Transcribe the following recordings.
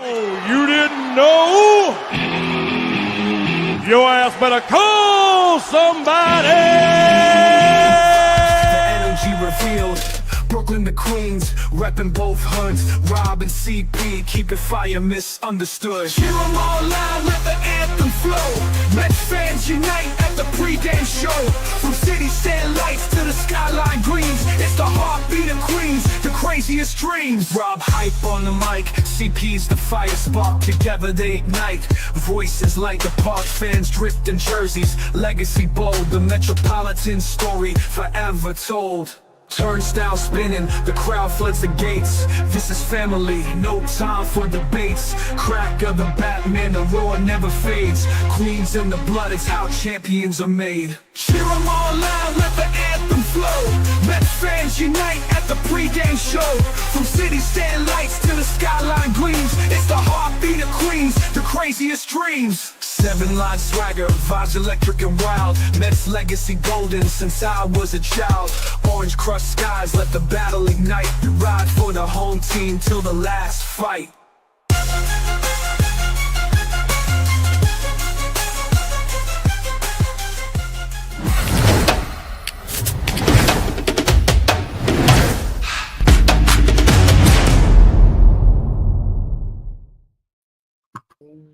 Oh, you didn't know? Your ass better call somebody! The energy revealed. Brooklyn to Queens, reppin' both hoods. Rob and CP, keep it fire misunderstood. Cheer 'em all loud, let the anthem flow. Mets fans unite at the pregame show. From city sand lights to the skyline greens, it's the heartbeat of Queens, the craziest dreams. Rob hype on the mic, CP's the fire spark. Together they ignite, voices like the park. Fans drift in jerseys, legacy bold. The Metropolitan story forever told. Turnstile spinning, the crowd floods the gates. This is family, no time for debates. Crack of the Batman, the roar never fades. Queens in the blood, it's how champions are made. Cheer 'em all loud, let the anthem flow. Mets fans unite at the pregame show. From city stand lights to the skyline gleams, it's the heartbeat of Queens, the craziest dreams. 7-line swagger, vibes electric and wild. Mets legacy golden since I was a child. Orange crushed skies, let the battle ignite. Ride for the home team till the last fight.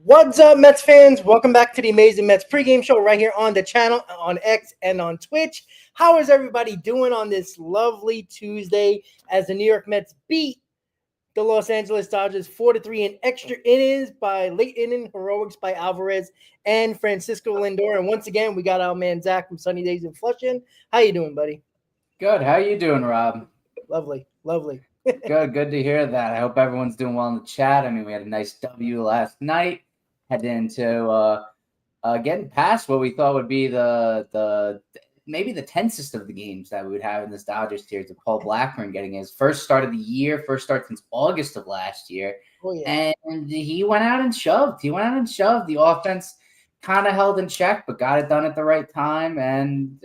What's up, Mets fans? Welcome back to the amazing Mets pregame show right here on the channel, on X, and on Twitch. How is everybody doing on this lovely Tuesday as the New York Mets beat the Los Angeles Dodgers 4-3 in extra innings by late inning heroics by Alvarez and Francisco Lindor? And once again, we got our man Zach from Sunny Days in Flushing. How you doing, buddy? Good. How you doing, Rob? Lovely. Good to hear that. I hope everyone's doing well in the chat. I mean, we had a nice W last night. Heading into getting past what we thought would be the maybe the tensest of the games that we would have in this Dodgers series, of Paul Blackburn getting his first start of the year, first start since August of last year. Oh, yeah. And he went out and shoved. The offense kind of held in check, but got it done at the right time. And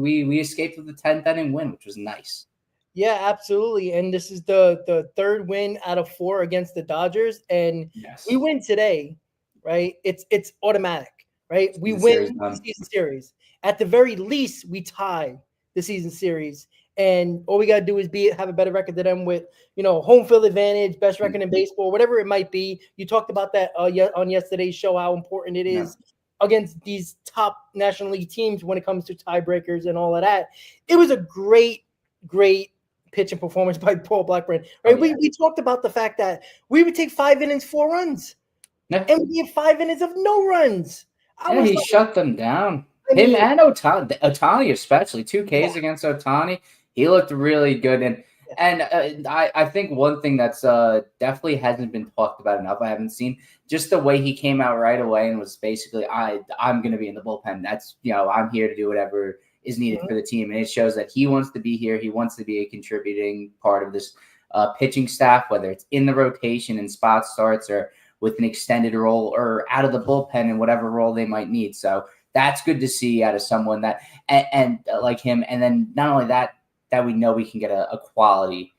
we escaped with the 10th inning win, which was nice. Yeah, absolutely. And this is the third win out of 4 against the Dodgers. And Yes. we win today, right? It's automatic, right? We win the season series. At the very least, we tie the season series. And all we got to do is have a better record than them with, home field advantage, best record in baseball, whatever it might be. You talked about that on yesterday's show, how important it is against these top National League teams when it comes to tiebreakers and all of that. It was a great pitching performance by Paul Blackburn, right? Oh, yeah. We talked about the fact that we would take 5 innings, 4 runs, and we had 5 innings of no runs. He shut them down. Him and Ohtani especially, 2 Ks against Ohtani. He looked really good, and I think one thing that's definitely hasn't been talked about enough. I haven't seen just the way he came out right away and was basically, I'm going to be in the bullpen. That's I'm here to do whatever is needed for the team, and it shows that he wants to be here. He wants to be a contributing part of this pitching staff, whether it's in the rotation in spot starts or with an extended role or out of the bullpen in whatever role they might need. So that's good to see out of someone that and like him. And then not only that we know we can get a quality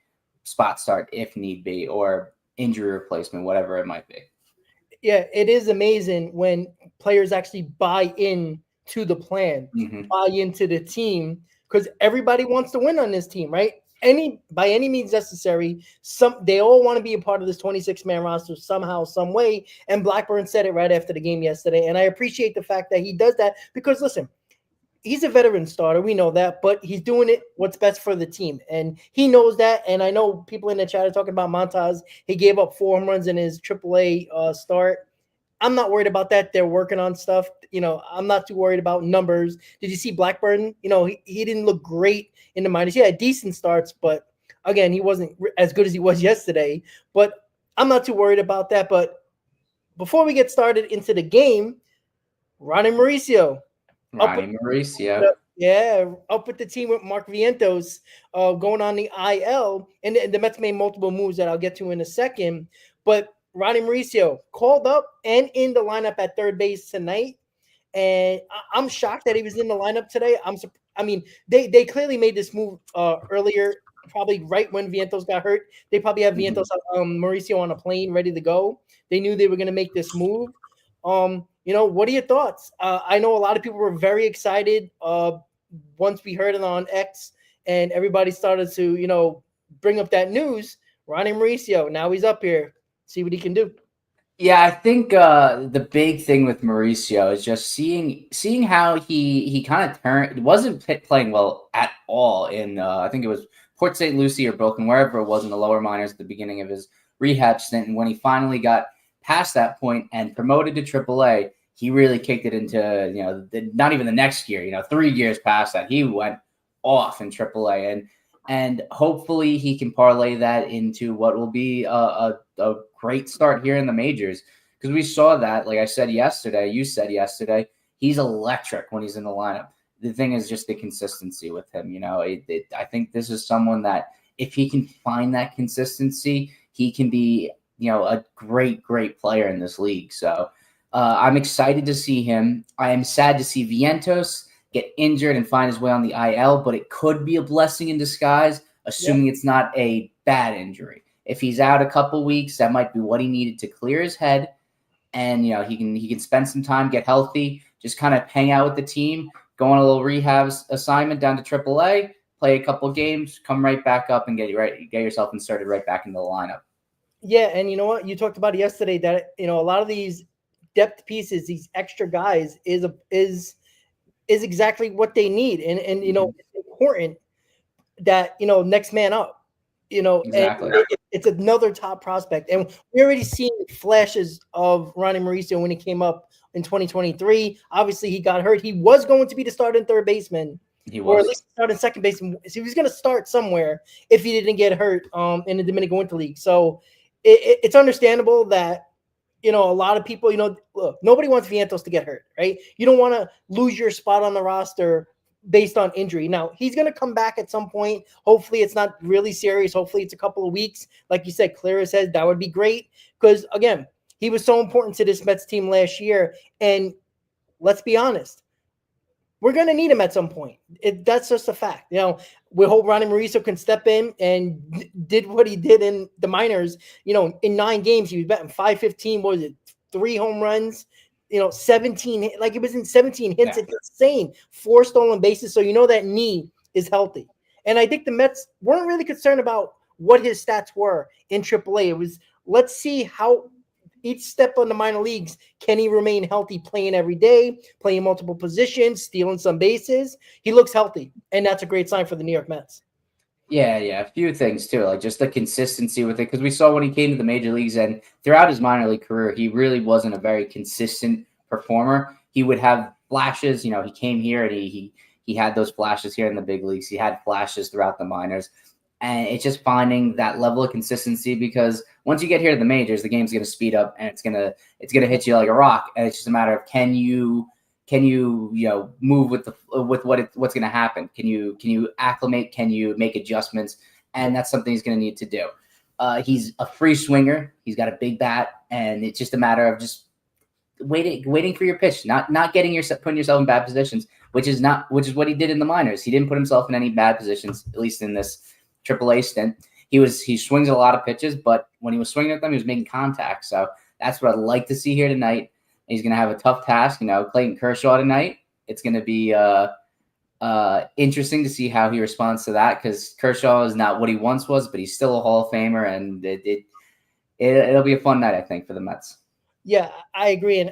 spot start if need be, or injury replacement, whatever it might be. Yeah, it is amazing when players actually buy in to the plan, buy into the team, because everybody wants to win on this team, right? By any means necessary. They all want to be a part of this 26-man roster somehow, some way. And Blackburn said it right after the game yesterday. And I appreciate the fact that he does that because, listen, he's a veteran starter. We know that, but he's doing it what's best for the team. And he knows that. And I know people in the chat are talking about Montas. He gave up 4 home runs in his AAA start. I'm not worried about that. They're working on stuff. I'm not too worried about numbers. Did you see Blackburn? He didn't look great in the minors. He had decent starts, but again, he wasn't as good as he was yesterday. But I'm not too worried about that. But before we get started into the game, Ronnie Mauricio. Yeah, up with the team with Mark Vientos going on the IL. And the Mets made multiple moves that I'll get to in a second. But Ronnie Mauricio called up and in the lineup at third base tonight. And I'm shocked that he was in the lineup today. They clearly made this move earlier probably right when Vientos got hurt. They probably have Vientos, Mauricio on a plane ready to go. They knew they were going to make this move. What are your thoughts? I know a lot of people were very excited once we heard it on X and everybody started to, bring up that news. Ronnie Mauricio, now he's up here. See what he can do. Yeah, I think the big thing with Mauricio is just seeing how he kind of wasn't playing well at all in I think it was Port St. Lucie or Brooklyn, wherever it was in the lower minors at the beginning of his rehab stint. And when he finally got past that point and promoted to AAA, he really kicked it into, not even the next year, 3 years past that, he went off in AAA. And hopefully he can parlay that into what will be a great start here in the majors. Because we saw that, like I said yesterday, you said yesterday, he's electric when he's in the lineup. The thing is just the consistency with him. I think this is someone that if he can find that consistency, he can be, a great, great player in this league. So I'm excited to see him. I am sad to see Vientos get injured and find his way on the IL, but it could be a blessing in disguise, assuming it's not a bad injury. If he's out a couple weeks, that might be what he needed to clear his head. And, he can spend some time, get healthy, just kind of hang out with the team, go on a little rehab assignment down to AAA, play a couple games, come right back up and get yourself inserted right back into the lineup. Yeah, and you know what? You talked about it yesterday that, a lot of these depth pieces, these extra guys is exactly what they need. And it's important that, next man up. Exactly. And it's another top prospect. And we already seen flashes of Ronnie Mauricio when he came up in 2023. Obviously, he got hurt. He was going to be the starting third baseman. Or at least starting second baseman. So he was going to start somewhere if he didn't get hurt in the Dominican Winter League. So it's understandable that, a lot of people, look, nobody wants Vientos to get hurt, right? You don't want to lose your spot on the roster based on injury. Now, he's going to come back at some point. Hopefully, it's not really serious. Hopefully, it's a couple of weeks. Like you said, clear his head. That would be great because, again, he was so important to this Mets team last year. And let's be honest, we're going to need him at some point. That's just a fact. We hope Ronnie Mauricio can step in and did what he did in the minors. In 9 games, he was batting .515. What was it? 3 home runs. 17, like it was in 17 hits. Yeah. It's insane. 4 stolen bases. So that knee is healthy. And I think the Mets weren't really concerned about what his stats were in AAA. It was, let's see how each step on the minor leagues, can he remain healthy, playing every day, playing multiple positions, stealing some bases? He looks healthy, and that's a great sign for the New York Mets. Yeah, a few things too, like just the consistency with it, because we saw when he came to the major leagues and throughout his minor league career, he really wasn't a very consistent performer. He would have flashes, he came here and he had those flashes here in the big leagues. He had flashes throughout the minors. And it's just finding that level of consistency because once you get here to the majors, the game's going to speed up and it's going to hit you like a rock. And it's just a matter of can you move with what's going to happen? Can you acclimate? Can you make adjustments? And that's something he's going to need to do. He's a free swinger. He's got a big bat, and it's just a matter of just waiting for your pitch, not putting yourself in bad positions, which is what he did in the minors. He didn't put himself in any bad positions, at least in this AAA stint. He swings a lot of pitches, but when he was swinging at them, he was making contact. So that's what I'd like to see here tonight. He's going to have a tough task, Clayton Kershaw tonight. It's going to be interesting to see how he responds to that because Kershaw is not what he once was, but he's still a Hall of Famer, and it'll be a fun night, I think, for the Mets. Yeah, I agree, and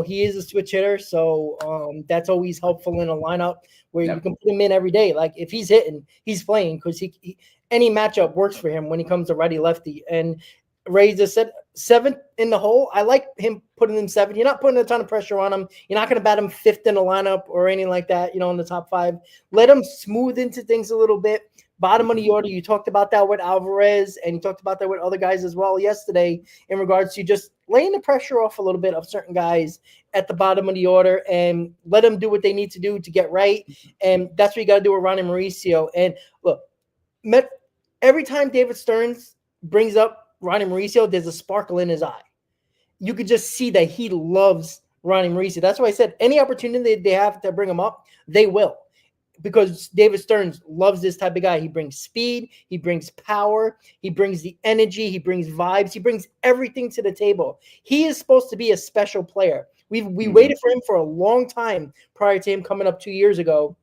he is a switch hitter, so that's always helpful in a lineup where you can put him in every day. Like if he's hitting, he's playing because he any matchup works for him when he comes to righty lefty. And Ray just said 7th in the hole. I like him putting him 7th. You're not putting a ton of pressure on him. You're not going to bat him 5th in the lineup or anything like that. In the top 5. Let him smooth into things a little bit. Bottom of the order, you talked about that with Alvarez, and you talked about that with other guys as well yesterday in regards to just laying the pressure off a little bit of certain guys at the bottom of the order and let them do what they need to do to get right. And that's what you got to do with Ronnie Mauricio. And look, every time David Stearns brings up Ronnie Mauricio, there's a sparkle in his eye. You could just see that he loves Ronnie Mauricio. That's why I said any opportunity they have to bring him up, they will. because David Stearns loves this type of guy. He brings speed, he brings power, he brings the energy, he brings vibes, he brings everything to the table. He is supposed to be a special player. We waited for him for a long time prior to him coming up 2 years ago.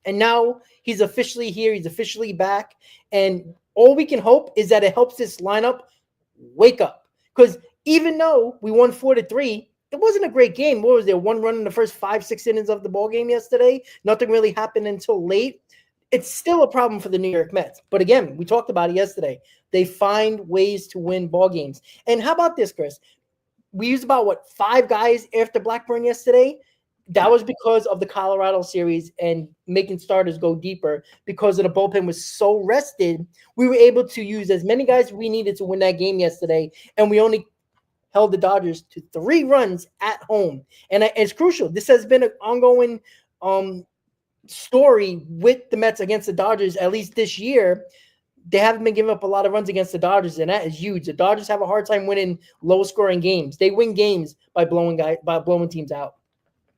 And now he's officially here. He's officially back. And all we can hope is that it helps this lineup wake up. Because even though we won 4-3, it wasn't a great game. What was there? 1 run in the first 5-6 innings of the ball game yesterday. Nothing really happened until late. It's still a problem for the New York Mets. But again, we talked about it yesterday. They find ways to win ball games. And how about this, Chris? We used about, 5 guys after Blackburn yesterday? That was because of the Colorado series and making starters go deeper. Because of the bullpen was so rested, we were able to use as many guys we needed to win that game yesterday, and we only held the Dodgers to 3 runs at home. And it's crucial. This has been an ongoing story with the Mets against the Dodgers, at least this year. They haven't been giving up a lot of runs against the Dodgers, and that is huge. The Dodgers have a hard time winning low-scoring games. They win games by blowing teams out.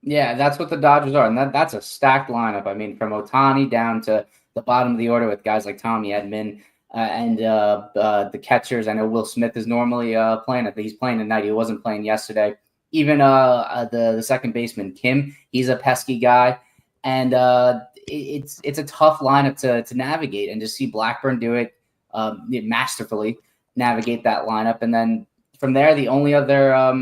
Yeah, that's what the Dodgers are, and that's a stacked lineup. I mean, from Ohtani down to the bottom of the order with guys like Tommy Edman and the catchers. I know Will Smith is normally playing. I think he's playing tonight. He wasn't playing yesterday. Even the second baseman, Kim, he's a pesky guy, and it's a tough lineup to navigate, and to see Blackburn do it masterfully, navigate that lineup. And then from there, the only other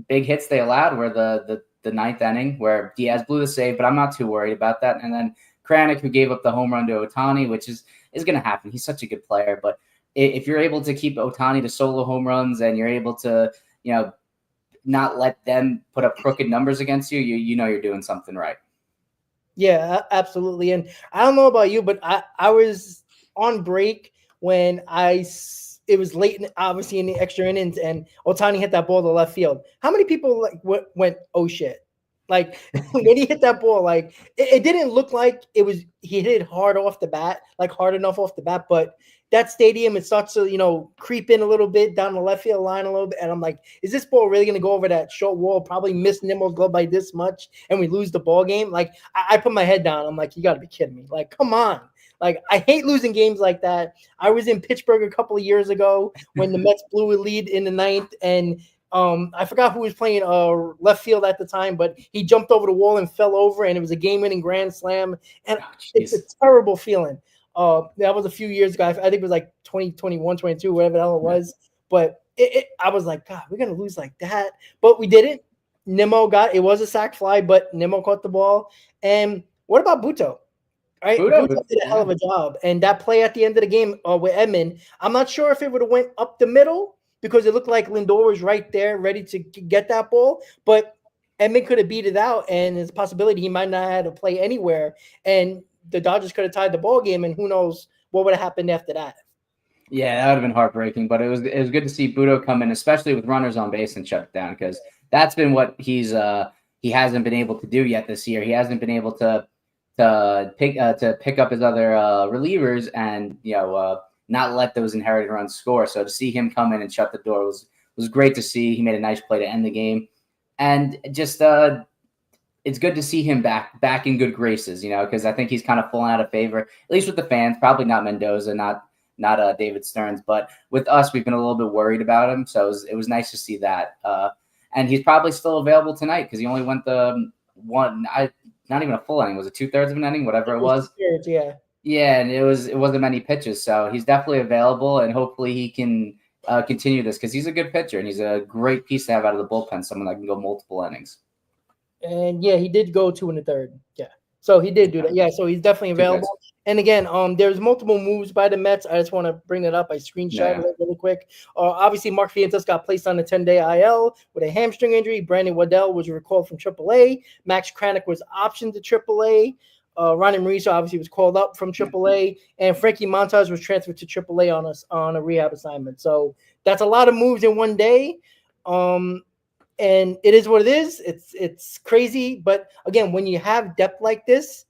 big hits they allowed were the 9th inning where Diaz blew the save, but I'm not too worried about that. And then Kranick, who gave up the home run to Ohtani, which is going to happen. He's such a good player. But if you're able to keep Ohtani to solo home runs, and you're able to, not let them put up crooked numbers against you, you know you're doing something right. Yeah, absolutely. And I don't know about you, but I was on break when it was late, obviously in the extra innings, and Ohtani hit that ball to left field. How many people went, oh shit? Like when he hit that ball, it didn't look like he hit it hard off the bat, hard enough off the bat, but that stadium, it starts to, creep in a little bit down the left field line a little bit. And I'm like, is this ball really going to go over that short wall? Probably miss Nimmo's glove by this much, and we lose the ball game. I put my head down. I'm like, you got to be kidding me. Come on. I hate losing games like that. I was in Pittsburgh a couple of years ago when the Mets blew a lead in the 9th, and I forgot who was playing left field at the time, but he jumped over the wall and fell over, and it was a game-winning grand slam. And it's a terrible feeling. That was a few years ago. I think it was 2021, 22, whatever the hell it was. But I was like, God, we're going to lose like that. But we didn't. It was a sac fly, but Nimmo caught the ball. And what about Buto? Right? Buto did a hell of a job. And that play at the end of the game with Edman, I'm not sure if it would have went up the middle, because it looked like Lindor was right there ready to get that ball. But Edman could have beat it out, and there's a possibility he might not have had to play anywhere. And the Dodgers could have tied the ball game, and who knows what would have happened after that. Yeah, that would have been heartbreaking, but it was good to see Buto come in, especially with runners on base, and shut it down, because that's been what he hasn't been able to do yet this year. He hasn't been able to pick up his other relievers and not let those inherited runs score. So to see him come in and shut the door was great to see. He made a nice play to end the game, and just it's good to see him back in good graces, because I think he's kind of fallen out of favor, at least with the fans. Probably not Mendoza, not David Stearns, but with us, we've been a little bit worried about him. So it was nice to see that. And he's probably still available tonight, because he only went the not even a full inning. Was it 2/3 of an inning, whatever it was? Yeah. Yeah, and it wasn't many pitches. So he's definitely available, and hopefully he can continue this, because he's a good pitcher, and he's a great piece to have out of the bullpen, someone that can go multiple innings. And yeah, he did go 2 1/3. Yeah. So he did do that. Yeah. So he's definitely available. And again, there's multiple moves by the Mets. I just want to bring that up. I screenshot it really quick. Obviously, Mark Vientos got placed on a 10-day IL with a hamstring injury. Brandon Waddell was recalled from AAA. Max Kranick was optioned to AAA. Ronnie Mauricio obviously was called up from AAA. And Frankie Montas was transferred to AAA on a rehab assignment. So that's a lot of moves in one day. And it is what it is. It's crazy. But again, when you have depth like this,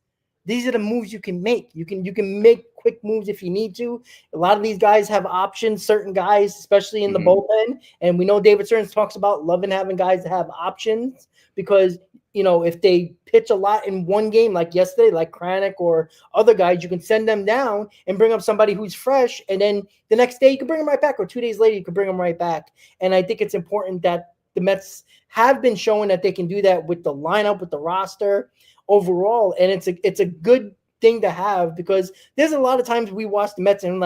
these are the moves you can make. You can make quick moves if you need to. A lot of these guys have options, certain guys, especially in the bullpen. And we know David Stearns talks about loving having guys that have options because, if they pitch a lot in one game, like yesterday, like Kranick or other guys, you can send them down and bring up somebody who's fresh. And then the next day you can bring them right back, or 2 days later, you can bring them right back. And I think it's important that the Mets have been showing that they can do that with the lineup, with the roster overall. And it's a good thing to have, because there's a lot of times we watch the Mets and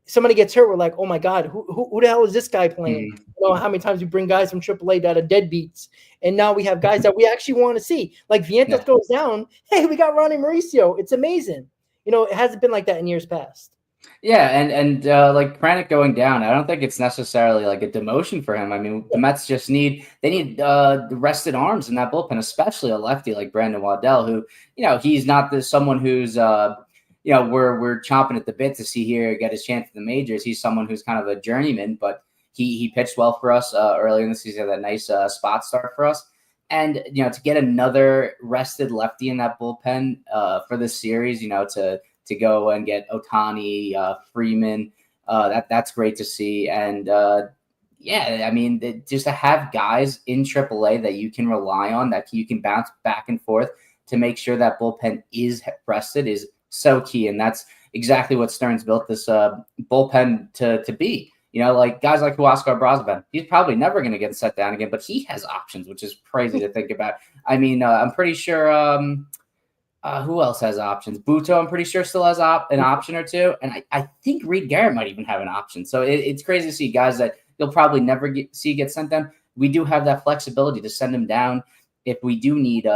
somebody gets hurt, we're like, oh my God, who the hell is this guy playing? How many times we bring guys from AAA that are deadbeats, and now we have guys that we actually want to see. Like Vientos goes down, hey, we got Ronnie Mauricio. It's amazing. It hasn't been like that in years past. Yeah, and like Kranick going down, I don't think it's necessarily like a demotion for him. I mean, the Mets just need the rested arms in that bullpen, especially a lefty like Brandon Waddell, who he's not someone who's we're chomping at the bit to see here get his chance at the majors. He's someone who's kind of a journeyman, but he pitched well for us earlier in the season. Had that nice spot start for us, and to get another rested lefty in that bullpen for this series, to go and get Ohtani, Freeman, that's great to see. And just to have guys in AAA that you can rely on, that you can bounce back and forth to make sure that bullpen is rested is so key. And that's exactly what Stearns built this bullpen to be. Like guys like Huascar Brosnan, he's probably never going to get set down again, but he has options, which is crazy to think about. I mean, I'm pretty sure who else has options? Buto, I'm pretty sure, still has an option or two. And I think Reed Garrett might even have an option. So it's crazy to see guys that you'll probably never get sent down. We do have that flexibility to send them down if we do need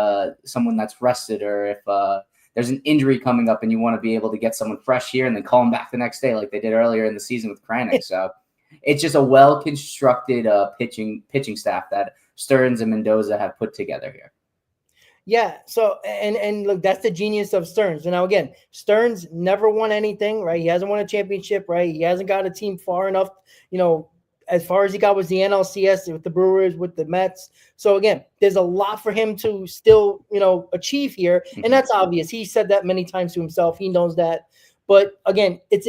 someone that's rested, or if there's an injury coming up and you want to be able to get someone fresh here and then call them back the next day like they did earlier in the season with Kranick. So it's just a well-constructed pitching staff that Stearns and Mendoza have put together here. Yeah. So, and look, that's the genius of Stearns. And now again, Stearns never won anything, right? He hasn't won a championship, right? He hasn't got a team far enough, as far as he got was the NLCS with the Brewers, with the Mets. So again, there's a lot for him to still, achieve here. And that's obvious. He said that many times to himself. He knows that. But again, it's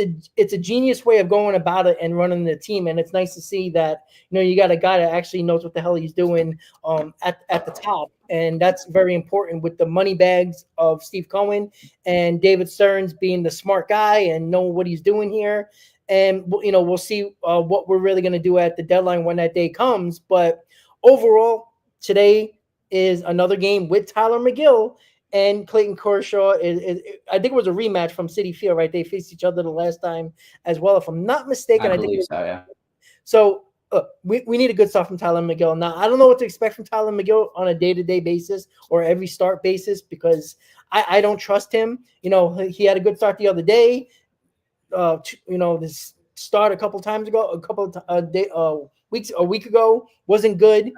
a genius way of going about it and running the team. And it's nice to see that, you got a guy that actually knows what the hell he's doing at the top. And that's very important with the money bags of Steve Cohen and David Stearns being the smart guy and knowing what he's doing here. And, we'll see what we're really going to do at the deadline when that day comes. But overall, today is another game with Tyler McGill and Clayton Kershaw. I think it was a rematch from Citi Field, right? They faced each other the last time as well, if I'm not mistaken. I believe so, yeah. So we need a good start from Tyler McGill. Now, I don't know what to expect from Tyler McGill on a day-to-day basis or every start basis, because I don't trust him. He had a good start the other day. This start a couple times ago, a week ago, wasn't good.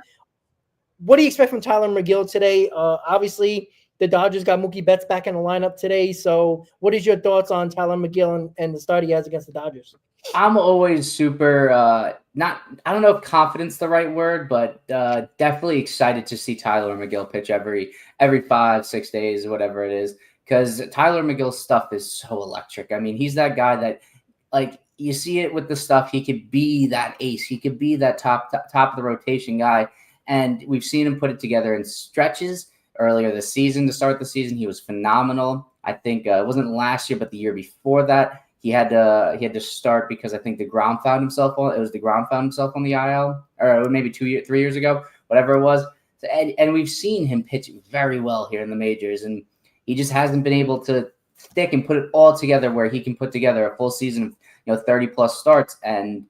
What do you expect from Tyler McGill today? Obviously, the Dodgers got Mookie Betts back in the lineup today. So what is your thoughts on Tyler McGill and the start he has against the Dodgers? I'm always super I don't know if confident's the right word, but definitely excited to see Tyler McGill pitch every 5-6 days, whatever it is, because Tyler McGill's stuff is so electric. I mean, he's that guy that, like, you see it with the stuff. He could be that ace. He could be that top of the rotation guy, and we've seen him put it together in stretches. Earlier this season, to start the season, he was phenomenal. I think it wasn't last year, but the year before that, he had to start because I think the ground found himself on the IL, or maybe 3 years ago, whatever it was. So, and we've seen him pitch very well here in the majors, and he just hasn't been able to stick and put it all together where he can put together a full season of 30 plus starts and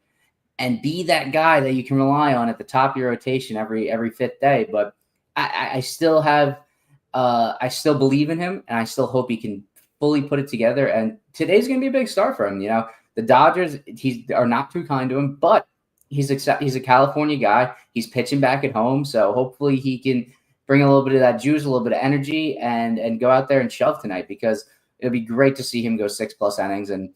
be that guy that you can rely on at the top of your rotation every fifth day. But I still believe in him, and I still hope he can fully put it together. And today's going to be a big start for him. The Dodgers are not too kind to him, but he's a California guy. He's pitching back at home, so hopefully he can bring a little bit of that juice, a little bit of energy, and go out there and shove tonight, because it'll be great to see him go 6+ innings and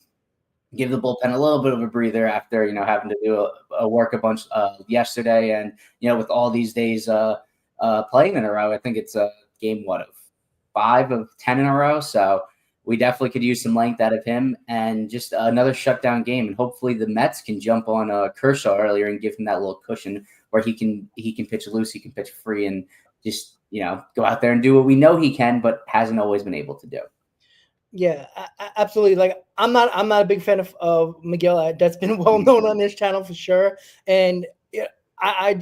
give the bullpen a little bit of a breather after having to do a work a bunch yesterday, and with all these days playing in a row. I think it's game of 5 of 10 in a row. So we definitely could use some length out of him and just another shutdown game. And hopefully the Mets can jump on Kershaw earlier and give him that little cushion where he can pitch loose, he can pitch free, and just go out there and do what we know he can, but hasn't always been able to do. Yeah, absolutely. Like I'm not a big fan of Miguel. That's been well known on this channel for sure. And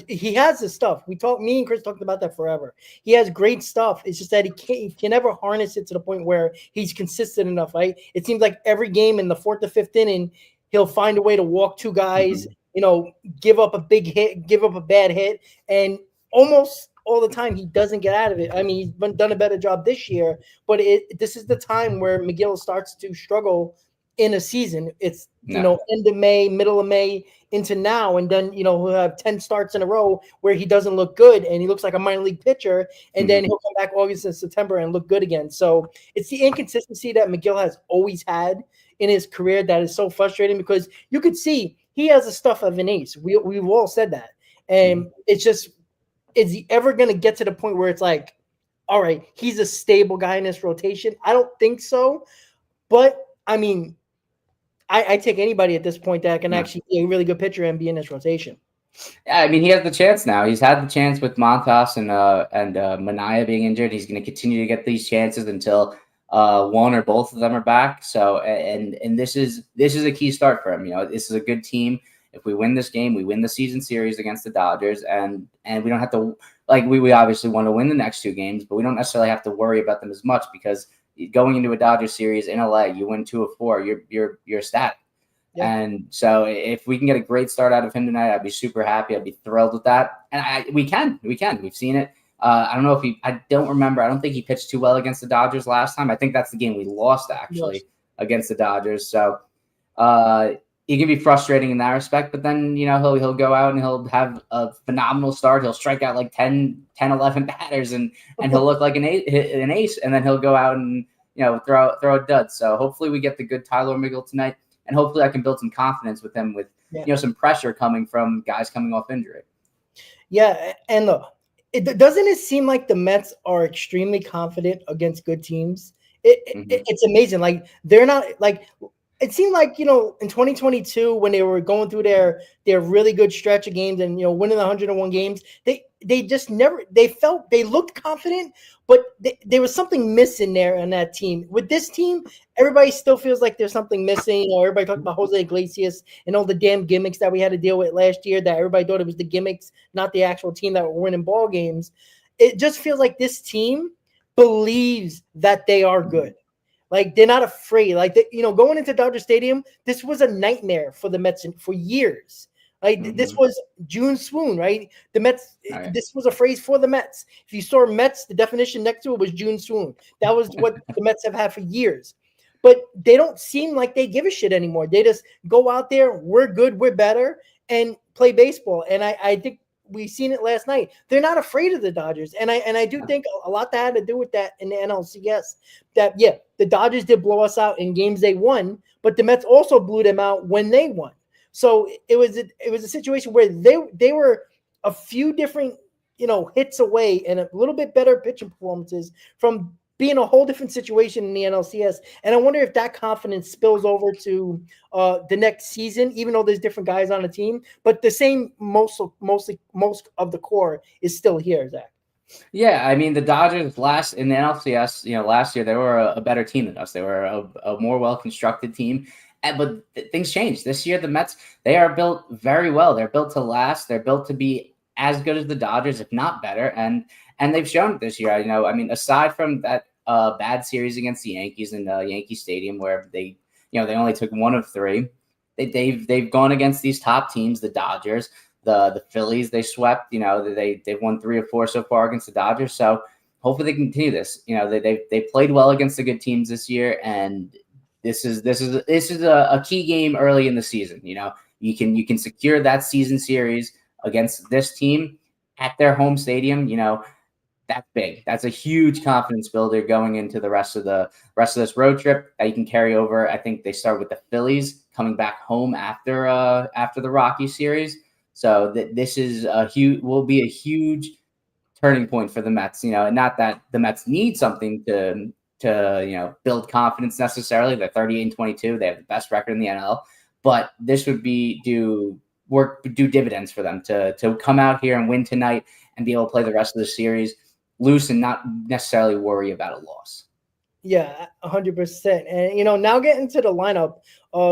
he has the stuff. Me and Chris talked about that forever. He has great stuff. It's just that he can never harness it to the point where he's consistent enough, right? It seems like every game in the 4th to 5th inning, he'll find a way to walk 2 guys, give up a big hit, give up a bad hit, and almost all the time he doesn't get out of it. I mean, he's done a better job this year, but this is the time where Miguel starts to struggle in a season. It's end of May, middle of May into now, and then he'll have 10 starts in a row where he doesn't look good and he looks like a minor league pitcher, and then he'll come back August and September and look good again. So it's the inconsistency that Miguel has always had in his career that is so frustrating, because you could see he has the stuff of an ace. We've all said that, and it's just, is he ever going to get to the point where it's like, all right, he's a stable guy in this rotation? I don't think so, but I mean, I take anybody at this point that can actually be a really good pitcher and be in this rotation. Yeah, I mean, he has the chance now. He's had the chance with Montas and Manaea being injured. He's going to continue to get these chances until one or both of them are back. So, and this is a key start for him. This is a good team. If we win this game, we win the season series against the Dodgers, and we don't have to, like, we obviously want to win the next 2 games, but we don't necessarily have to worry about them as much, because going into a Dodgers series in LA, you win 2 of 4, you're ecstatic. Yeah. And so if we can get a great start out of him tonight, I'd be super happy. I'd be thrilled with that. And we can. We've seen it. I don't know if I don't remember. I don't think he pitched too well against the Dodgers last time. I think that's the game we lost actually against the Dodgers. So he can be frustrating in that respect, but then, he'll go out and he'll have a phenomenal start. He'll strike out like 10, 11 batters and he'll look like an ace, and then he'll go out and, throw a dud. So hopefully we get the good Tyler Miguel tonight, and hopefully I can build some confidence with him with, some pressure coming from guys coming off injury. Yeah. And look, doesn't it seem like the Mets are extremely confident against good teams? It's amazing. Like, they're not like, it seemed like, in 2022, when they were going through their really good stretch of games and, winning 101 games, they just never, they looked confident, but there was something missing there on that team. With this team, everybody still feels like there's something missing. Everybody talked about Jose Iglesias and all the damn gimmicks that we had to deal with last year, that everybody thought it was the gimmicks, not the actual team that were winning ball games. It just feels like this team believes that they are good. Like, they're not afraid. Like, going into Dodger Stadium, this was a nightmare for the Mets for years. Like, this was June swoon, right? The Mets, this was a phrase for the Mets. If you saw Mets, the definition next to it was June swoon. That was what the Mets have had for years. But they don't seem like they give a shit anymore. They just go out there, we're good, we're better, and play baseball. And I think we've seen it last night. They're not afraid of the Dodgers. And I do think a lot that had to do with that in the NLCS. That, the Dodgers did blow us out in games they won, but the Mets also blew them out when they won. So it was a situation where they were a few different, hits away and a little bit better pitching performances from being a whole different situation in the NLCS. And I wonder if that confidence spills over to the next season, even though there's different guys on the team, but the same most of the core is still here, Zach. Yeah, I mean, the Dodgers in the NLCS, last year, they were a better team than us. They were a more well-constructed team. But things changed. This year, the Mets, they are built very well. They're built to last. They're built to be as good as the Dodgers, if not better. And they've shown it this year. I mean, aside from that bad series against the Yankees in Yankee Stadium, where they only took 1 of 3, they've gone against these top teams, the Dodgers, the Phillies. They swept. They've won 3 of 4 so far against the Dodgers. So hopefully they continue this. They played well against the good teams this year, and this is a key game early in the season. You can secure that season series against this team at their home stadium. That's big. That's a huge confidence builder going into the rest of this road trip that you can carry over. I think they start with the Phillies coming back home after the Rocky series. So this is will be a huge turning point for the Mets. And not that the Mets need something to build confidence necessarily. They're 38-22. They have the best record in the NL, but this would do dividends for them to come out here and win tonight and be able to play the rest of the series loose and not necessarily worry about a loss. Yeah, 100%. And now getting to the lineup,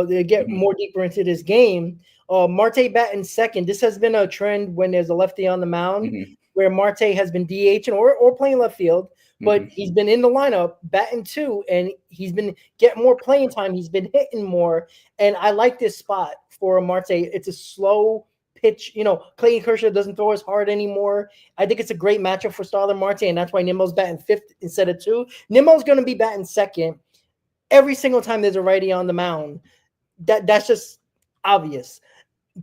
they get more deeper into this game. Marte batting second. This has been a trend when there's a lefty on the mound, where Marte has been DHing or playing left field, but he's been in the lineup batting 2, and he's been getting more playing time. He's been hitting more, and I like this spot for Marte. It's a slow pitch. Clayton Kershaw doesn't throw as hard anymore. I think it's a great matchup for Starling Marte, and that's why Nimmo's batting 5th instead of 2. Nimmo's going to be batting 2nd every single time there's a righty on the mound. That's just obvious.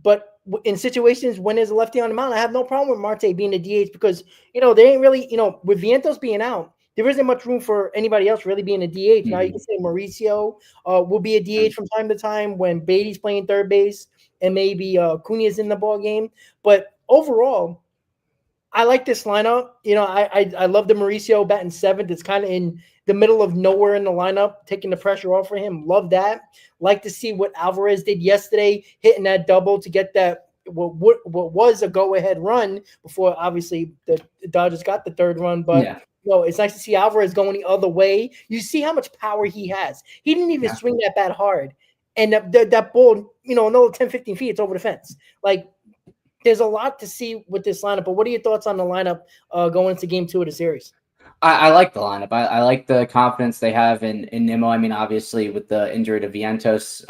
But in situations when there's a lefty on the mound, I have no problem with Marte being a DH because, they ain't really, with Vientos being out, there isn't much room for anybody else really being a DH. Now you can say Mauricio will be a DH from time to time when Beatty's playing third base and maybe Acuña's in the ball game. But overall, I like this lineup. I love the Mauricio batting 7th. It's kind of in the middle of nowhere in the lineup, taking the pressure off for him. Love that. Like to see what Alvarez did yesterday, hitting that double to get that what was a go-ahead run before obviously the Dodgers got the 3rd run. But it's nice to see Alvarez going the other way. You see how much power he has. He didn't even swing that bat hard. And that ball, another 10, 15 feet, it's over the fence. Like, there's a lot to see with this lineup. But what are your thoughts on the lineup going into game 2 of the series? I like the lineup. I like the confidence they have in Nimmo. I mean, obviously, with the injury to Vientos,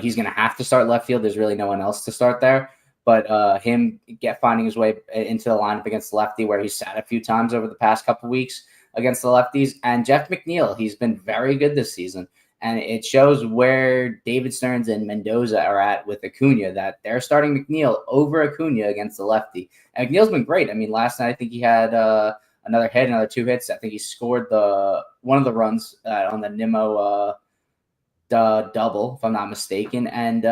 he's going to have to start left field. There's really no one else to start there. But him finding his way into the lineup against the lefty, where he's sat a few times over the past couple of weeks against the lefties. And Jeff McNeil, he's been very good this season. And it shows where David Stearns and Mendoza are at with Acuña, that they're starting McNeil over Acuña against the lefty. And McNeil's been great. I mean, last night I think he had another hit, another 2 hits. I think he scored one of the runs on the Nimmo double, if I'm not mistaken. And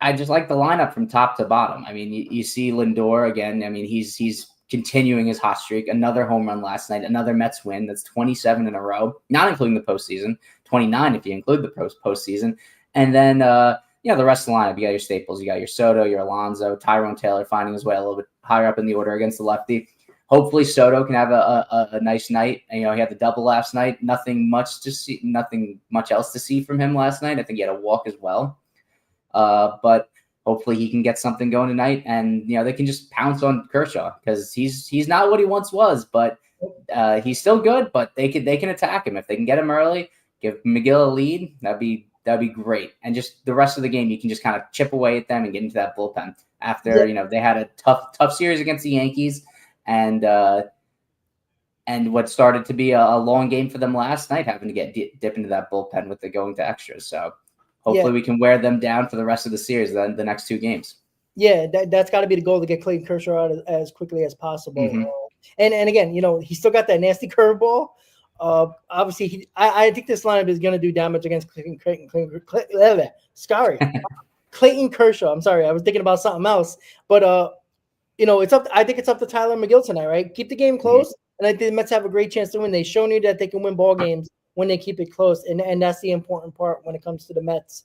I just like the lineup from top to bottom. I mean, you see Lindor again. I mean, he's continuing his hot streak. Another home run last night. Another Mets win. That's 27 in a row, not including the postseason. 29 if you include the postseason. And then, the rest of the lineup, you got your staples. You got your Soto, your Alonso, Tyrone Taylor finding his way a little bit higher up in the order against the lefty. Hopefully Soto can have a nice night. And, he had the double last night. Nothing much else to see from him last night. I think he had a walk as well. But hopefully he can get something going tonight, and they can just pounce on Kershaw because he's not what he once was, but he's still good. But they can attack him if they can get him early. Give McGill a lead. That'd be great. And just the rest of the game, you can just kind of chip away at them and get into that bullpen. After they had a tough series against the Yankees, and what started to be a long game for them last night, having to get dip into that bullpen with the going to extras. So hopefully we can wear them down for the rest of the series, the next 2 games. Yeah, that's got to be the goal, to get Clayton Kershaw out as quickly as possible. And again, he still got that nasty curveball. Obviously, I think this lineup is going to do damage against Clayton Kershaw. I'm sorry, I was thinking about something else. But it's up. I think it's up to Tyler McGill tonight, right? Keep the game close, and I think the Mets have a great chance to win. They've shown you that they can win ball games when they keep it close, and that's the important part when it comes to the Mets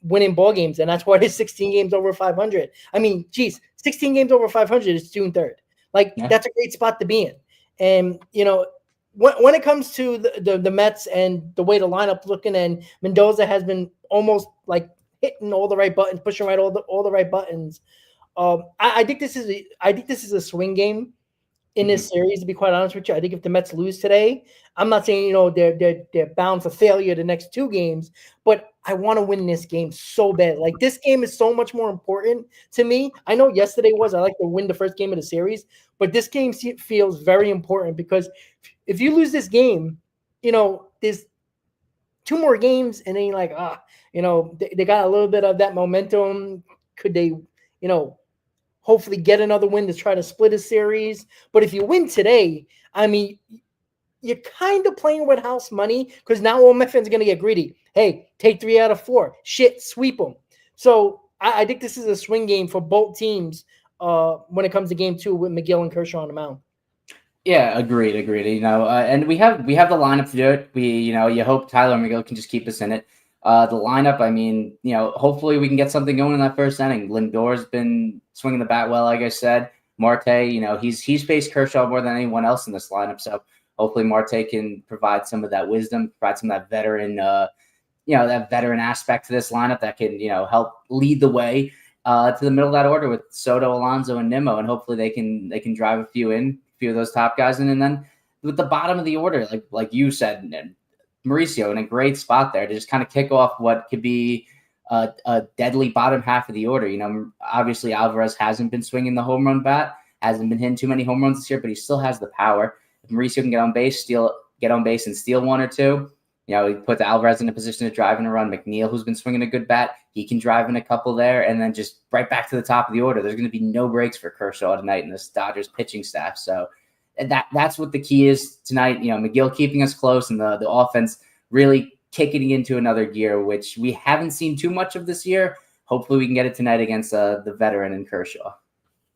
winning ball games, and that's why there's 16 games over 500. I mean, 16 games over 500 is June 3rd. That's a great spot to be in. And when it comes to the Mets and the way the lineup's looking, and Mendoza has been almost like hitting all the right buttons, pushing all the right buttons. I think this is a swing game in this series, to be quite honest with you. I think if the Mets lose today, I'm not saying they're bound for failure the next 2 games, but I want to win this game so bad. Like, this game is so much more important to me. I know yesterday I like to win the first game of the series, but this game feels very important, because if you lose this game, there's 2 more games, and then you're like, they got a little bit of that momentum. Could they, hopefully get another win to try to split a series? But if you win today, I mean, you're kind of playing with house money, because now all Met fans are going to get greedy. Hey, take 3 out of 4. Shit, sweep them. So I think this is a swing game for both teams. when it comes to game 2 with McGill and Kershaw on the mound. Yeah, agreed. And we have the lineup to do it. You hope Tyler McGill can just keep us in it. The lineup, I mean, hopefully we can get something going in that first inning. Lindor's been swinging the bat well, like I said. Marte, he's faced Kershaw more than anyone else in this lineup, so hopefully Marte can provide some of that wisdom, provide some of that veteran, that veteran aspect to this lineup that can, help lead the way to the middle of that order with Soto, Alonso, and Nimmo, and hopefully they can drive a few of those top guys in, and then with the bottom of the order, like you said, Mauricio in a great spot there to just kind of kick off what could be a deadly bottom half of the order. Obviously Alvarez hasn't been swinging the home run bat, hasn't been hitting too many home runs this year, but he still has the power. If Mauricio can get on base and steal one or two, he put Alvarez in a position to drive in a run. McNeil, who's been swinging a good bat, he can drive in a couple there, and then just right back to the top of the order. There's going to be no breaks for Kershaw tonight in this Dodgers pitching staff. So that's what the key is tonight. McGill keeping us close and the offense really kicking into another gear, which we haven't seen too much of this year. Hopefully we can get it tonight against the veteran in Kershaw.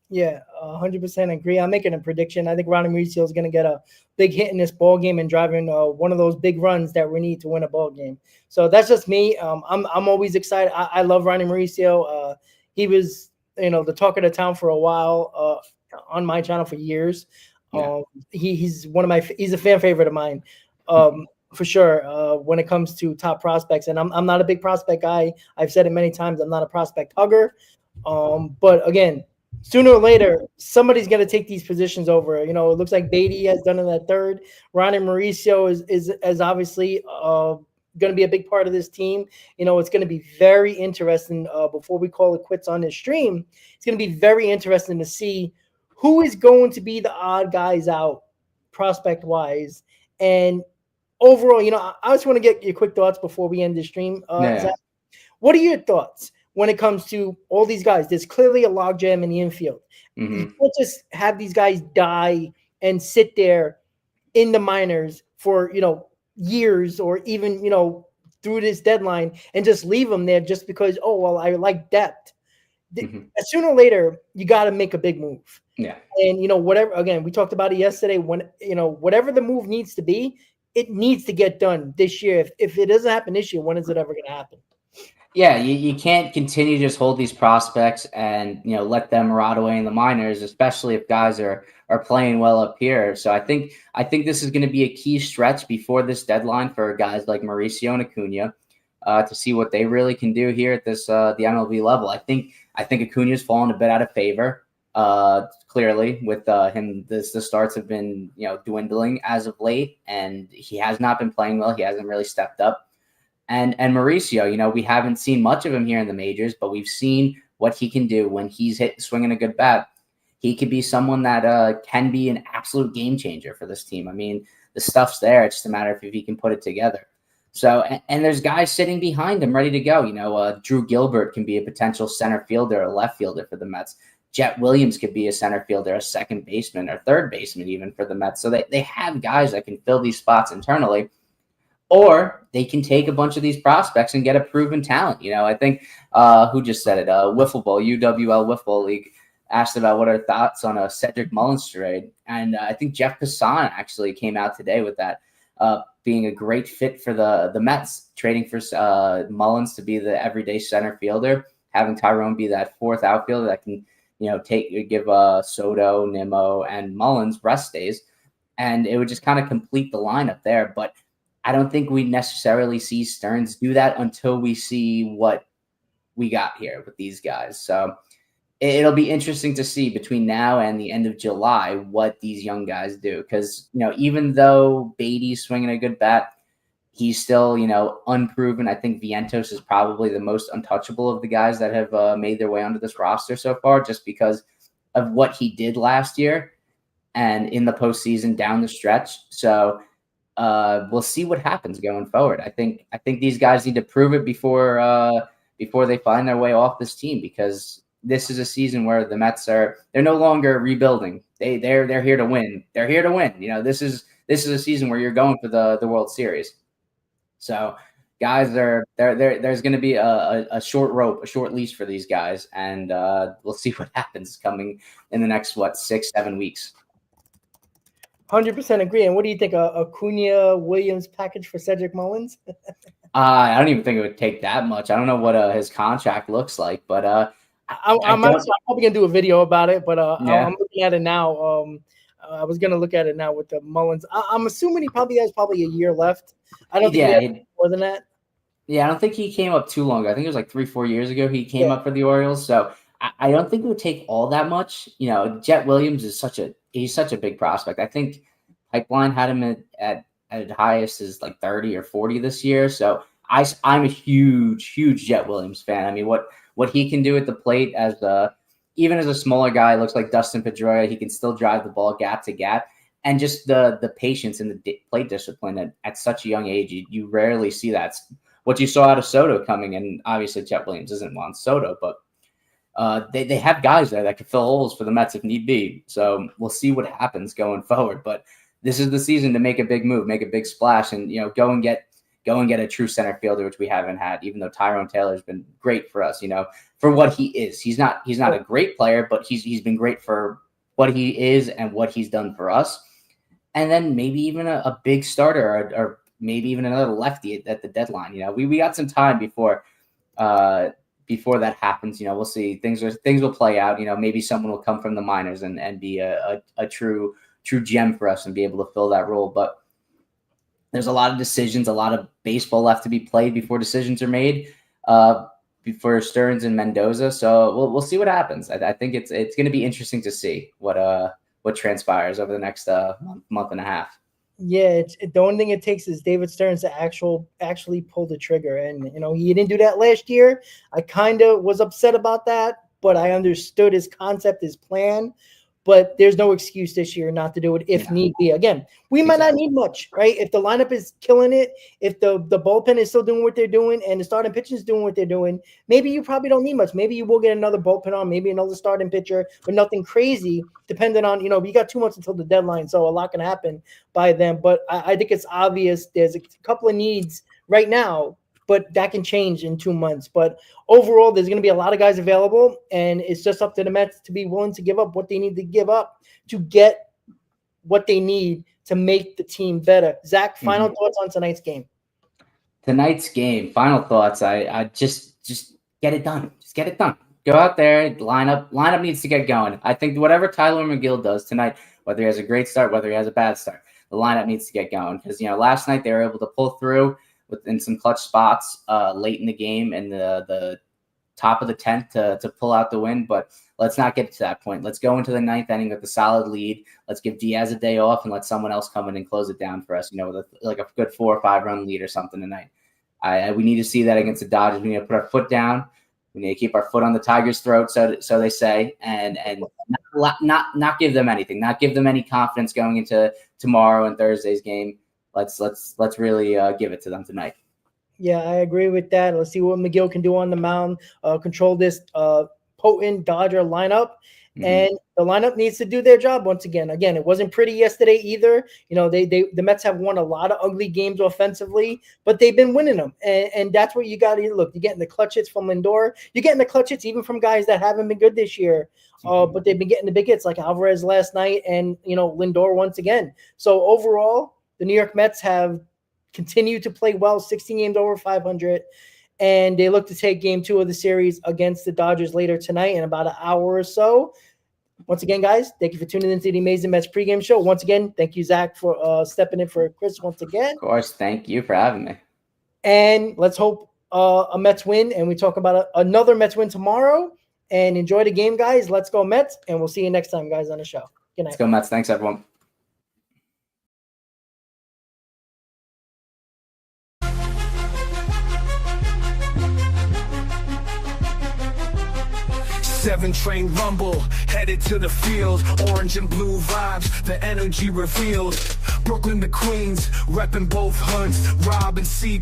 Yeah, 100% agree. I'm making a prediction. I think Ronnie Mauricio is going to get a big hit in this ball game and driving one of those big runs that we need to win a ball game. So that's just me. I'm always excited. I love Ronnie Mauricio. He was, the talk of the town for a while on my channel for years. Yeah. He's a fan favorite of mine. For sure, when it comes to top prospects. And I'm not a big prospect guy. I've said it many times. I'm not a prospect hugger. But again, sooner or later, somebody's going to take these positions over. It looks like Beatty has done it at third. Ronnie Mauricio is obviously going to be a big part of this team. It's going to be very interesting before we call it quits on this stream. It's going to be very interesting to see who is going to be the odd guys out prospect-wise. And overall, I just want to get your quick thoughts before we end the stream. Zach, what are your thoughts when it comes to all these guys? There's clearly a logjam in the infield. Mm-hmm. You can't just have these guys die and sit there in the minors for, years or even, through this deadline and just leave them there just because, I like depth. Mm-hmm. Sooner or later, you got to make a big move. Yeah. And, whatever, again, we talked about it yesterday, when, whatever the move needs to be, it needs to get done this year. If it doesn't happen this year, when is it ever going to happen? Yeah, you can't continue to just hold these prospects and let them rot away in the minors, especially if guys are playing well up here. So I think this is going to be a key stretch before this deadline for guys like Mauricio and Acuna to see what they really can do here at this the MLB level. I think Acuna's fallen a bit out of favor. Clearly with him, the starts have been, dwindling as of late, and he has not been playing well. He hasn't really stepped up. And Mauricio, we haven't seen much of him here in the majors, but we've seen what he can do when he's swinging a good bat. He could be someone that can be an absolute game changer for this team. I mean, the stuff's there. It's just a matter of if he can put it together. So, and there's guys sitting behind him ready to go. Drew Gilbert can be a potential center fielder or left fielder for the Mets. Jet Williams could be a center fielder, a second baseman, or third baseman even for the Mets. So they have guys that can fill these spots internally, or they can take a bunch of these prospects and get a proven talent. I think who just said it? Wiffle Ball, UWL Wiffle League asked about what our thoughts on a Cedric Mullins trade. And I think Jeff Passan actually came out today with that being a great fit for the Mets, trading for Mullins to be the everyday center fielder, having Tyrone be that fourth outfielder that can give Soto, Nimmo, and Mullins rest days, and it would just kind of complete the lineup there. But I don't think we necessarily see Stearns do that until we see what we got here with these guys. So it'll be interesting to see between now and the end of July what these young guys do, because even though Beatty's swinging a good bat, he's still, unproven. I think Vientos is probably the most untouchable of the guys that have made their way onto this roster so far, just because of what he did last year and in the postseason down the stretch. So we'll see what happens going forward. I think these guys need to prove it before they find their way off this team, because this is a season where the Mets they're no longer rebuilding. They're here to win. They're here to win. This is a season where you're going for the World Series. So guys there's going to be a short rope, a short leash for these guys, and we'll see what happens coming in the next 6-7 weeks. 100% agree. And what do you think? Acuna Williams package for Cedric Mullins? I don't even think it would take that much. I don't know what his contract looks like, but I'm probably gonna do a video about it. But yeah. I'm looking at it now. I was gonna look at it now with the Mullins. I'm assuming he probably has a year left. I don't think he has more than that. Yeah, I don't think he came up too long. I think it was like 3-4 years ago he came up for the Orioles. So I don't think it would take all that much. You know, Jet Williams is such a big prospect. I think Pipeline had him at highest is like 30 or 40 this year. So I'm a huge Jet Williams fan. I mean, what he can do at the plate even as a smaller guy, looks like Dustin Pedroia. He can still drive the ball gap to gap, and just the patience and the plate discipline at such a young age. You rarely see that. What you saw out of Soto coming in, obviously Jet Williams isn't Juan Soto, but they have guys there that can fill holes for the Mets if need be. So we'll see what happens going forward. But this is the season to make a big move, make a big splash, and go and get a true center fielder, which we haven't had. Even though Tyrone Taylor's been great for us, for what he is. He's not a great player, but he's been great for what he is and what he's done for us. And then maybe even a big starter or maybe even another lefty at the deadline. We got some time before that happens. We'll see. Things will play out. Maybe someone will come from the minors and be a true gem for us and be able to fill that role. But there's a lot of decisions, a lot of baseball left to be played before decisions are made for Stearns and Mendoza. So we'll see what happens. I think it's going to be interesting to see what transpires over the next month and a half. Yeah, the only thing it takes is David Stearns to actually pull the trigger, and he didn't do that last year. I kind of was upset about that, but I understood his concept, his plan. But there's no excuse this year not to do it if need be. Again, we might not need much, right? If the lineup is killing it, if the bullpen is still doing what they're doing and the starting pitcher is doing what they're doing, maybe you probably don't need much. Maybe you will get another bullpen on, maybe another starting pitcher, but nothing crazy, depending on, you got 2 months until the deadline, so a lot can happen by then. But I think it's obvious there's a couple of needs right now, but that can change in 2 months. But overall, there's going to be a lot of guys available, and it's just up to the Mets to be willing to give up what they need to give up to get what they need to make the team better. Zach, final thoughts on tonight's game? Tonight's game, final thoughts. I just get it done. Just get it done. Go out there, lineup needs to get going. I think whatever Tyler McGill does tonight, whether he has a great start, whether he has a bad start, the lineup needs to get going. Because last night they were able to pull through in some clutch spots late in the game and the top of the 10th to pull out the win. But let's not get to that point. Let's go into the 9th inning with a solid lead. Let's give Diaz a day off and let someone else come in and close it down for us, with a good 4 or 5 run lead or something tonight. We need to see that against the Dodgers. We need to put our foot down. We need to keep our foot on the Tigers' throat, so they say, and not give them anything, not give them any confidence going into tomorrow and Thursday's game. Let's really give it to them tonight. Yeah, I agree with that. Let's see what McGill can do on the mound, control this potent Dodger lineup. And the lineup needs to do their job once again. Again, it wasn't pretty yesterday either. The Mets have won a lot of ugly games offensively, but they've been winning them. And that's what you got to look. You're getting the clutch hits from Lindor. You're getting the clutch hits even from guys that haven't been good this year. But they've been getting the big hits like Alvarez last night and, Lindor once again. So overall, the New York Mets have continued to play well, 16 games over 500, and they look to take game 2 of the series against the Dodgers later tonight in about an hour or so. Once again, guys, thank you for tuning into the Amazing Mets pregame show. Once again, thank you, Zach, for stepping in for Chris once again. Of course, thank you for having me. And let's hope a Mets win, and we talk about another Mets win tomorrow. And enjoy the game, guys. Let's go Mets, and we'll see you next time, guys, on the show. Good night. Let's go Mets. Thanks, everyone. Seven train rumble, headed to the field. Orange and blue vibes, the energy revealed. Brooklyn to Queens, repping both hoods. Rob and C.